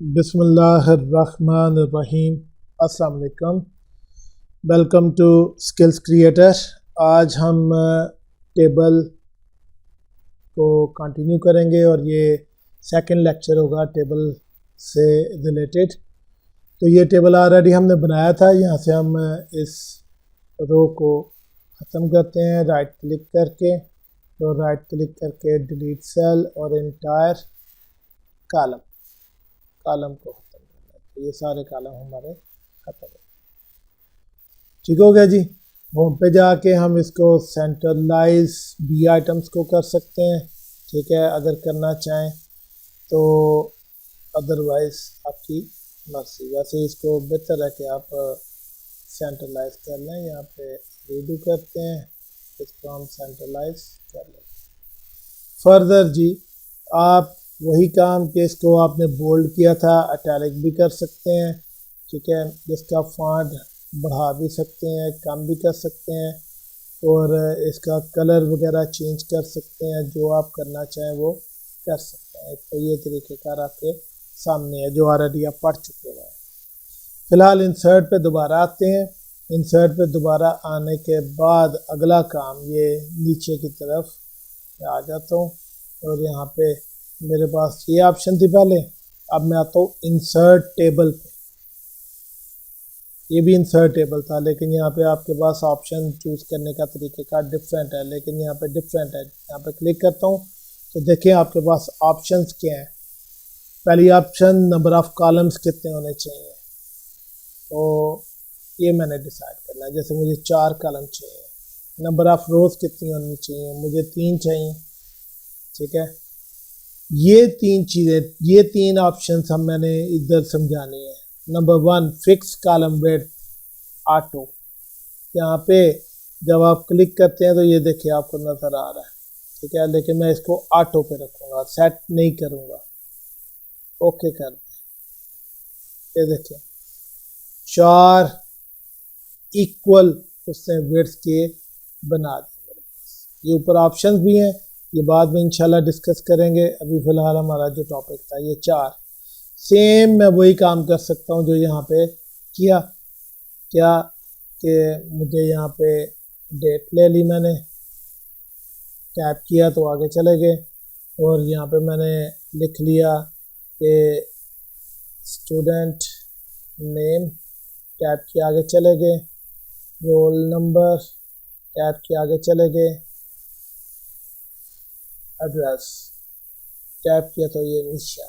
बिस्मिल्लाहिर्रहमानिर्रहीम। अस्सलाम वालेकुम। Welcome to Skills Creator. आज हम टेबल को कंटिन्यू करेंगे और ये सेकंड लेक्चर होगा टेबल से रिलेटेड। तो ये टेबल ऑलरेडी हमने बनाया था। यहाँ से हम इस रो को ख़त्म करते हैं राइट क्लिक करके। तो राइट क्लिक करके डिलीट सेल और एंटायर कॉलम को ख़त्म करना है। तो ये सारे कॉलम हमारे ख़त्म हो, ठीक हो गया जी। होम पे जाके हम इसको सेंट्रलाइज बी आइटम्स को कर सकते हैं, ठीक है, अगर करना चाहें तो, अदरवाइज आपकी मर्जी। वैसे इसको बेहतर है कि आप सेंट्रलाइज कर लें। यहाँ पे रीडू करते हैं, इसको हम सेंट्रलाइज कर लें। फर्दर जी आप वही काम कि इसको आपने बोल्ड किया था, इटैलिक भी कर सकते हैं, ठीक है, जिसका फॉन्ट बढ़ा भी सकते हैं, कम भी कर सकते हैं और इसका कलर वगैरह चेंज कर सकते हैं। जो आप करना चाहें वो कर सकते हैं। तो ये तरीक़ेकार आपके सामने है जो ऑलरेडी आप पढ़ चुके हुए हैं। फ़िलहाल इंसर्ट पे दोबारा आते हैं। इंसर्ट पे दोबारा आने के बाद अगला काम, ये नीचे की तरफ आ जाता हूँ और यहाँ पे मेरे पास ये ऑप्शन थी पहले। अब मैं आता हूँ इंसर्ट टेबल पे। ये भी इंसर्ट टेबल था, लेकिन यहाँ पे आपके पास ऑप्शन चूज़ करने का तरीक़ेकार डिफरेंट है, लेकिन यहाँ पे डिफरेंट है। यहाँ पे क्लिक करता हूँ तो देखिए आपके पास ऑप्शंस क्या हैं। पहली ऑप्शन नंबर ऑफ़ कॉलम्स कितने होने चाहिए, तो ये मैंने डिसाइड करना है। जैसे मुझे 4 कॉलम चाहिए। नंबर ऑफ़ रोज़ कितनी होनी चाहिए, मुझे 3 चाहिए, ठीक है। ये 3 चीज़ें, ये 3 ऑप्शंस हम मैंने इधर समझानी है। Number 1 fix column width auto. यहाँ पे जब आप क्लिक करते हैं तो ये देखिए आपको नज़र आ रहा है, ठीक है, लेकिन मैं इसको ऑटो पे रखूँगा, सेट नहीं करूँगा। ओके कर दें। ये देखिए 4 इक्वल उसने विड्थ के बना दिए मेरे पास। ये ऊपर ऑप्शंस भी हैं, ये बाद में इंशाल्लाह डिस्कस करेंगे। अभी फ़िलहाल हमारा जो टॉपिक था ये 4। सेम मैं वही काम कर सकता हूँ जो यहाँ पे किया, क्या कि मुझे यहाँ पे डेट ले ली, मैंने टैप किया तो आगे चले गए और यहाँ पे मैंने लिख लिया कि स्टूडेंट नेम, टैप किया आगे चले गए, रोल नंबर, टैप किया आगे चले गए, एड्रेस टैप किया तो ये नीचे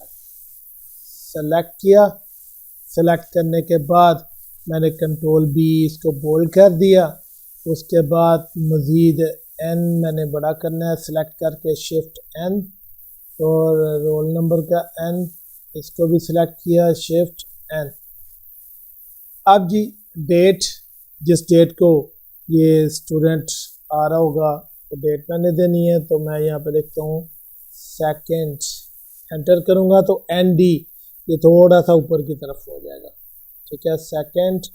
सेलेक्ट किया। सेलेक्ट करने के बाद मैंने कंट्रोल बी इसको बोल्ड कर दिया। उसके बाद मज़ीद एन मैंने बड़ा करना है, सेलेक्ट करके शिफ्ट एन, और रोल नंबर का एन इसको भी सिलेक्ट किया, शिफ्ट एन। अब जी डेट, जिस डेट को ये स्टूडेंट आ रहा होगा तो डेट मैंने देनी है। तो मैं यहाँ पे देखता हूँ सेकेंड, एंटर करूँगा तो एन डी ये थोड़ा सा ऊपर की तरफ हो जाएगा, ठीक है, 2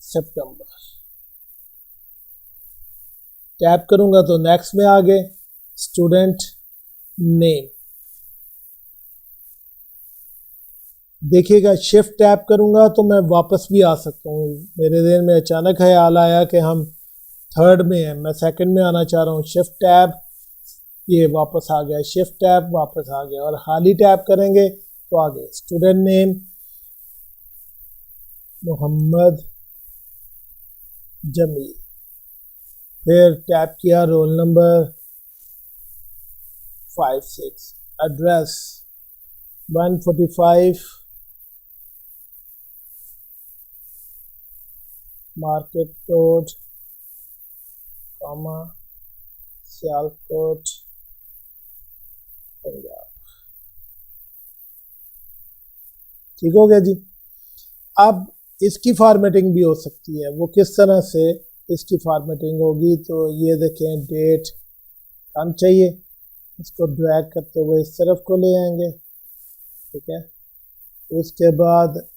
सितंबर। टैप करूँगा तो नेक्स्ट में आ गए स्टूडेंट नेम। देखिएगा शिफ्ट टैप करूँगा तो मैं वापस भी आ सकता हूँ। मेरे देर में अचानक ख्याल आया कि हम 3rd में हैं, मैं 2nd में आना चाह रहा हूँ। शिफ्ट टैप, ये वापस आ गया, शिफ्ट टैप वापस आ गया, और हाल ही टैप करेंगे तो आ गए स्टूडेंट नेम मोहम्मद जमील। फिर टैप किया roll number 56, address 145 market road, Sialkot, Punjab. ठीक हो गया जी। अब इसकी फॉर्मेटिंग भी हो सकती है। वो किस तरह से इसकी फॉर्मेटिंग होगी, तो ये देखें डेट कम चाहिए, इसको ड्रैग करते हुए इस तरफ को ले आएंगे, ठीक है। उसके बाद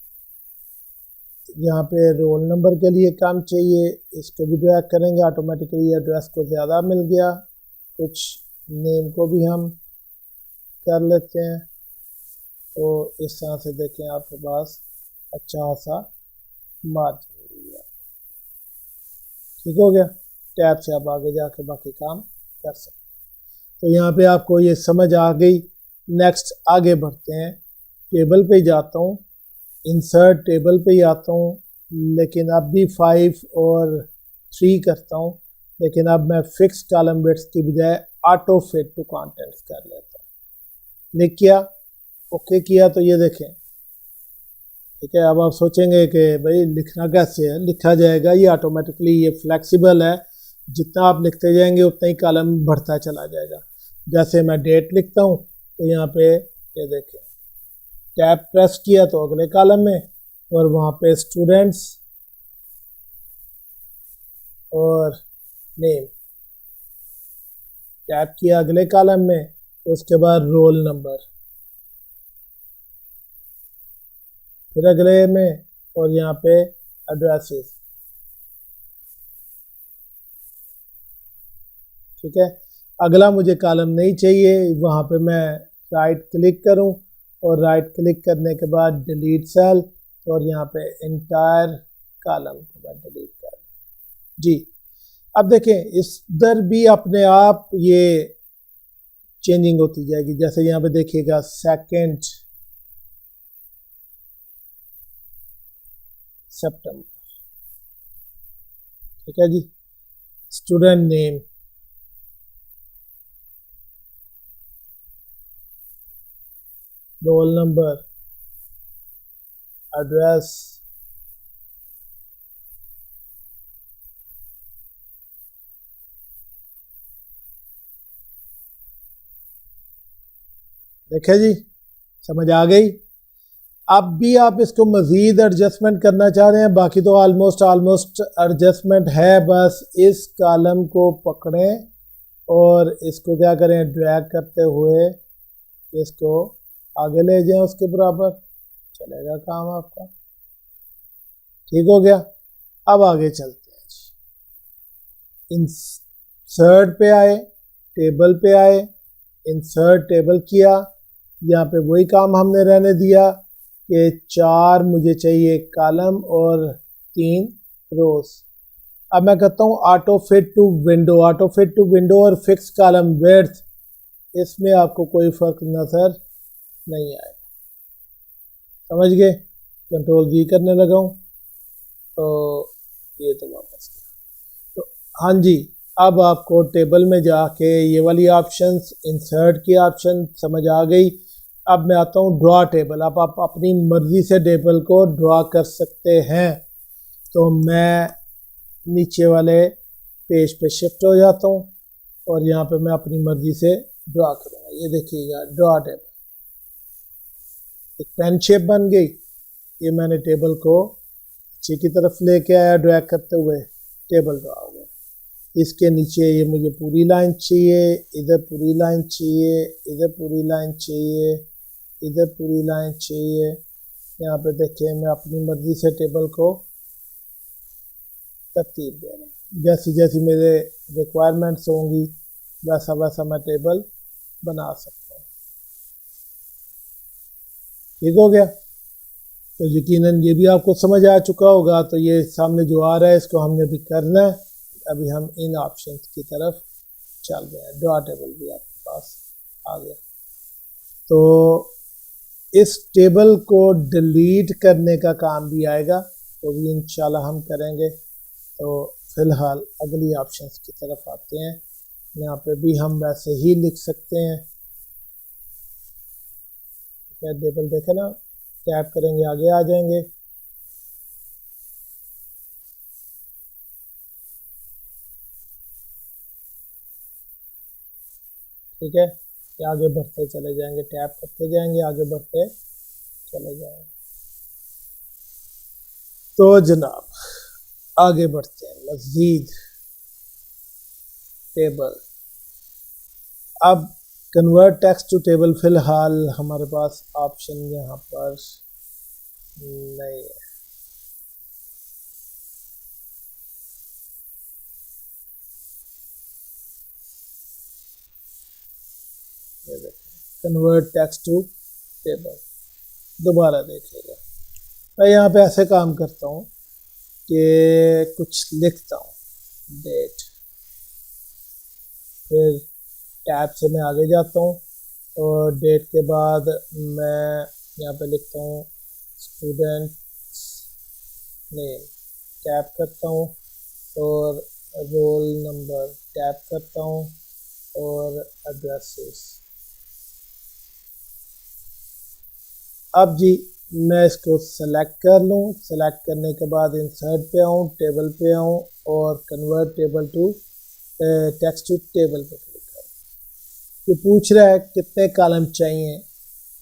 यहाँ पे रोल नंबर के लिए कम चाहिए, इसको भी ड्रैग करेंगे, ऑटोमेटिकली एड्रेस को ज़्यादा मिल गया। कुछ नेम को भी हम कर लेते हैं, तो इस तरह से देखें आपके पास अच्छा सा मार्जिन मिल गया। ठीक हो गया। टैब से आप आगे जाके बाकी काम कर सकते हैं। तो यहाँ पे आपको ये समझ आ गई। नेक्स्ट आगे बढ़ते हैं। टेबल पे जाता हूँ, इंसर्ट टेबल पे ही आता हूँ, लेकिन अब भी 5 और 3 करता हूँ, लेकिन अब मैं फिक्स कॉलम बिट्स की बजाय ऑटो फिट टू कंटेंट्स कर लेता हूँ। क्लिक किया, ओके किया, तो ये देखें। ठीक है, अब आप सोचेंगे कि भाई लिखना कैसे है। लिखा जाएगा, ये ऑटोमेटिकली, ये फ्लेक्सिबल है, जितना आप लिखते जाएंगे उतना ही कॉलम बढ़ता चला जाएगा। जैसे मैं डेट लिखता हूँ तो यहाँ पे ये देखें, टैब प्रेस किया तो अगले कॉलम में, और वहाँ पे स्टूडेंट्स और नेम, टैब किया अगले कॉलम में, उसके बाद रोल नंबर, फिर अगले में, और यहाँ पे एड्रेसेस। ठीक है, अगला मुझे कॉलम नहीं चाहिए, वहाँ पे मैं राइट क्लिक करूँ, और राइट क्लिक करने के बाद डिलीट सेल, और यहाँ पे इंटायर कॉलम को मैं डिलीट कर दूँ। जी, अब देखें इधर भी अपने आप ये चेंजिंग होती जाएगी। जैसे यहाँ पे देखिएगा 2 सितंबर। ठीक है जी, student name, roll number, address, देखे जी, समझ आ गई। अब भी आप इसको मज़ीद एडजस्टमेंट करना चाह रहे हैं, बाकी तो ऑलमोस्ट एडजस्टमेंट है। बस इस कॉलम को पकड़ें और इसको क्या करें, ड्रैग करते हुए इसको आगे ले जाएं, उसके बराबर चलेगा काम आपका। ठीक हो गया। अब आगे चलते हैं जी। इंसर्ट पे आए, टेबल पे आए, इंसर्ट टेबल किया। यहाँ पे वही काम हमने रहने दिया कि 4 मुझे चाहिए कॉलम और 3 रोज। अब मैं कहता हूँ auto fit to window. Auto fit to window और फिक्स कॉलम विड्थ, इसमें आपको कोई फर्क नजर नहीं आएगा। समझ गए? कंट्रोल जी करने लगा हूँ तो ये तो वापस गया। तो हाँ जी, अब आपको टेबल में जाके ये वाली ऑप्शंस, इंसर्ट की ऑप्शन समझ आ गई। अब मैं आता हूँ ड्रॉ टेबल। अब आप अपनी मर्ज़ी से टेबल को ड्रॉ कर सकते हैं। तो मैं नीचे वाले पेज पे शिफ्ट हो जाता हूँ और यहाँ पे मैं अपनी मर्ज़ी से ड्रॉ करूँगा। ये देखिएगा, ड्रॉ टेबल, एक पेन शेप बन गई। ये मैंने टेबल को नीचे की तरफ लेके आया, ड्रैग करते हुए टेबल ड्रॉ हो गया। इसके नीचे ये मुझे पूरी लाइन चाहिए, इधर पूरी लाइन चाहिए, इधर पूरी लाइन चाहिए, इधर पूरी लाइन चाहिए। यहाँ पे देखिए मैं अपनी मर्जी से टेबल को तरतीब दे रहा हूँ। जैसी जैसी मेरे रिक्वायरमेंट्स होंगी वैसा वैसा मैं टेबल बना सकता हूँ। ठीक हो गया। तो यकीनन ये भी आपको समझ आ चुका होगा। तो ये सामने जो आ रहा है इसको हमने भी करना है। अभी हम इन ऑप्शंस की तरफ चल रहे हैं। ड्रॉ टेबल भी आपके पास आ गया। तो इस टेबल को डिलीट करने का काम भी आएगा, तो भी इंशाल्लाह हम करेंगे। तो फिलहाल अगली ऑप्शंस की तरफ आते हैं। यहाँ पे भी हम वैसे ही लिख सकते हैं। क्या टेबल देखे ना, टैप करेंगे आगे आ जाएंगे। ठीक है, आगे बढ़ते चले जाएंगे, टैप करते जाएंगे, आगे बढ़ते चले जाएंगे। तो जनाब आगे बढ़ते हैं मज़ीद टेबल। अब कन्वर्ट टेक्स्ट टू टेबल, फिलहाल हमारे पास ऑप्शन यहाँ पर नहीं है। कन्वर्ट टेक्स्ट टू टेबल, दोबारा देखेगा। मैं यहाँ पे ऐसे काम करता हूँ कि कुछ लिखता हूँ, डेट, फिर टैब से मैं आगे जाता हूँ और डेट के बाद मैं यहाँ पे लिखता हूँ स्टूडेंट नेम, टैप करता हूँ और रोल नंबर टैप करता हूँ और एड्रेसेस। अब जी मैं इसको सेलेक्ट कर लूँ, सेलेक्ट करने के बाद इंसर्ट पे आऊँ, टेबल पे आऊँ और convert table to text to table पे क्लिक करूँ। ये पूछ रहा है कितने कॉलम चाहिए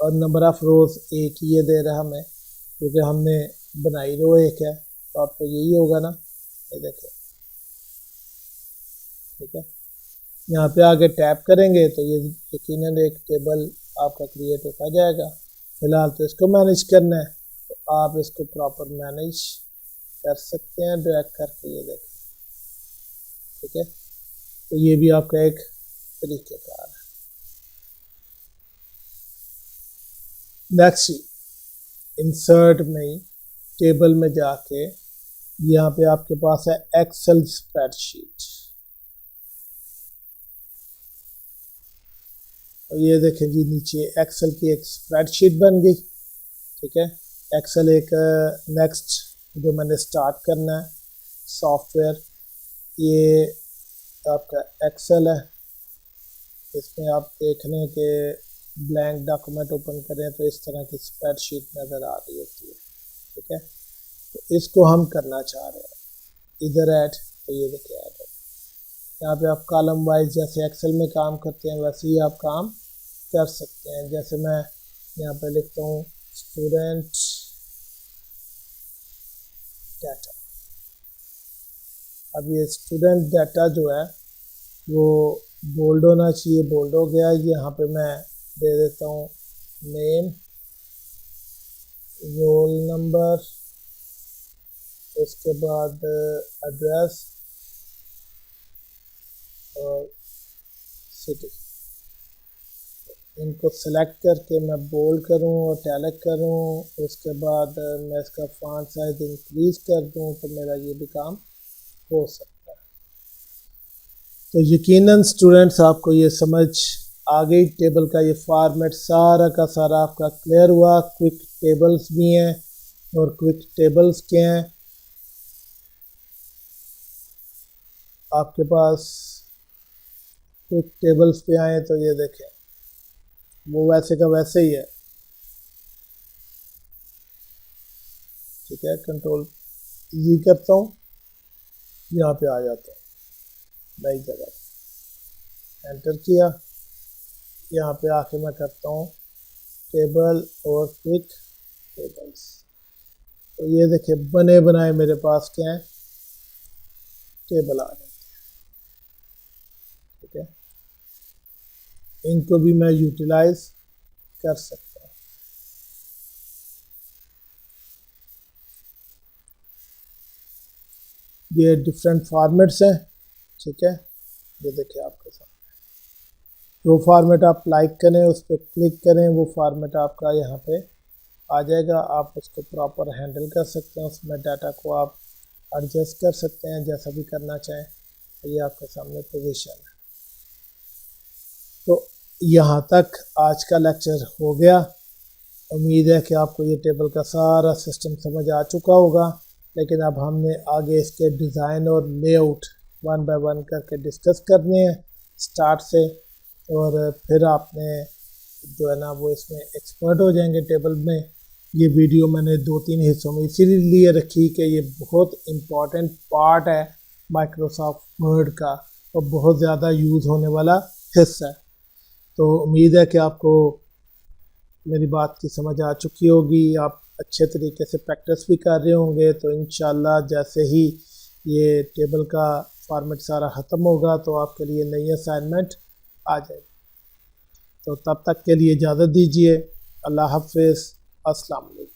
और नंबर ऑफ रोज एक ये दे रहा हमें, क्योंकि हमने बनाई रो एक है, तो आपको यही होगा ना, ये देखें, ठीक है। यहाँ पे आगे टैप करेंगे तो ये यकीनन एक टेबल आपका क्रिएट होता जाएगा। फिलहाल तो इसको मैनेज करना है, तो आप इसको प्रॉपर मैनेज कर सकते हैं ड्रैग करके, ये देखें, ठीक है। तो ये भी आपका एक तरीक़ेकार है। नेक्स्ट इंसर्ट में टेबल में जाके यहाँ पे आपके पास है एक्सेल स्प्रेडशीट, और ये देखें जी नीचे एक्सेल की एक स्प्रेडशीट बन गई, ठीक है। एक्सेल एक नेक्स्ट जो मैंने स्टार्ट करना है सॉफ्टवेयर, ये आपका एक्सेल है। इसमें आप देख लें कि ब्लैंक डॉक्यूमेंट ओपन करें तो इस तरह की स्प्रेडशीट नज़र आ रही होती है, ठीक है। तो इसको हम करना चाह रहे हैं, इधर ऐड, तो ये देखिए ऐड है। यहाँ पे आप कॉलम वाइज जैसे एक्सेल में काम करते हैं वैसे ही आप काम कर सकते हैं। जैसे मैं यहाँ पे लिखता हूँ स्टूडेंट डाटा। अब ये स्टूडेंट डाटा जो है वो बोल्ड होना चाहिए, बोल्ड हो गया। यहाँ पे मैं दे देता हूँ नेम, रोल नंबर, उसके बाद एड्रेस और सिटी। इनको सेलेक्ट करके मैं बोल्ड करूं और टैलिक करूं, उसके बाद मैं इसका फॉन्ट साइज इंक्रीज कर दूं, तो मेरा ये भी काम हो सकता है। तो यकीनन स्टूडेंट्स आपको ये समझ आ गई, टेबल का ये फॉर्मेट सारा का सारा आपका क्लियर हुआ। क्विक टेबल्स भी हैं और क्विक टेबल्स के हैं आपके पास। क्विक टेबल्स पे आए तो ये देखें वो वैसे का वैसे ही है, ठीक है। कंट्रोल ई करता हूँ, यहाँ पे आ जाता हूँ नई जगह, एंटर किया, यहाँ पे आके मैं करता हूँ टेबल और क्विक टेबल्स। तो ये देखिए बने बनाए मेरे पास क्या है, टेबल आ जाते हैं, ठीक है। इनको भी मैं यूटिलाइज कर सकता हूँ। ये डिफरेंट फॉर्मेट्स हैं, ठीक है। ये देखिए आपके साथ जो फॉर्मेट आप लाइक करें उस पर क्लिक करें, वो फॉर्मेट आपका यहाँ पे आ जाएगा। आप उसको प्रॉपर हैंडल कर सकते हैं, उसमें डाटा को आप एडजस्ट कर सकते हैं जैसा भी करना चाहें। तो ये आपके सामने पोजीशन है। तो यहाँ तक आज का लेक्चर हो गया। उम्मीद है कि आपको ये टेबल का सारा सिस्टम समझ आ चुका होगा, लेकिन अब हमने आगे इसके डिज़ाइन और लेआउट वन बाय वन करके डिस्कस करने हैं स्टार्ट से, और फिर आपने जो है ना वो इसमें एक्सपर्ट हो जाएंगे टेबल में। ये वीडियो मैंने 2-3 हिस्सों में इसीलिए रखी कि ये बहुत इम्पॉर्टेंट पार्ट है माइक्रोसॉफ्ट वर्ड का और बहुत ज़्यादा यूज़ होने वाला हिस्सा है। तो उम्मीद है कि आपको मेरी बात की समझ आ चुकी होगी, आप अच्छे तरीके से प्रैक्टिस भी कर रहे होंगे। तो इंशाल्लाह जैसे ही ये टेबल का फॉर्मेट सारा ख़त्म होगा तो आपके लिए नई असाइनमेंट आ जाएगी। तो तब तक के लिए इजाज़त दीजिए। अल्लाह हाफ़िज़, अस्सलाम वालेकुम।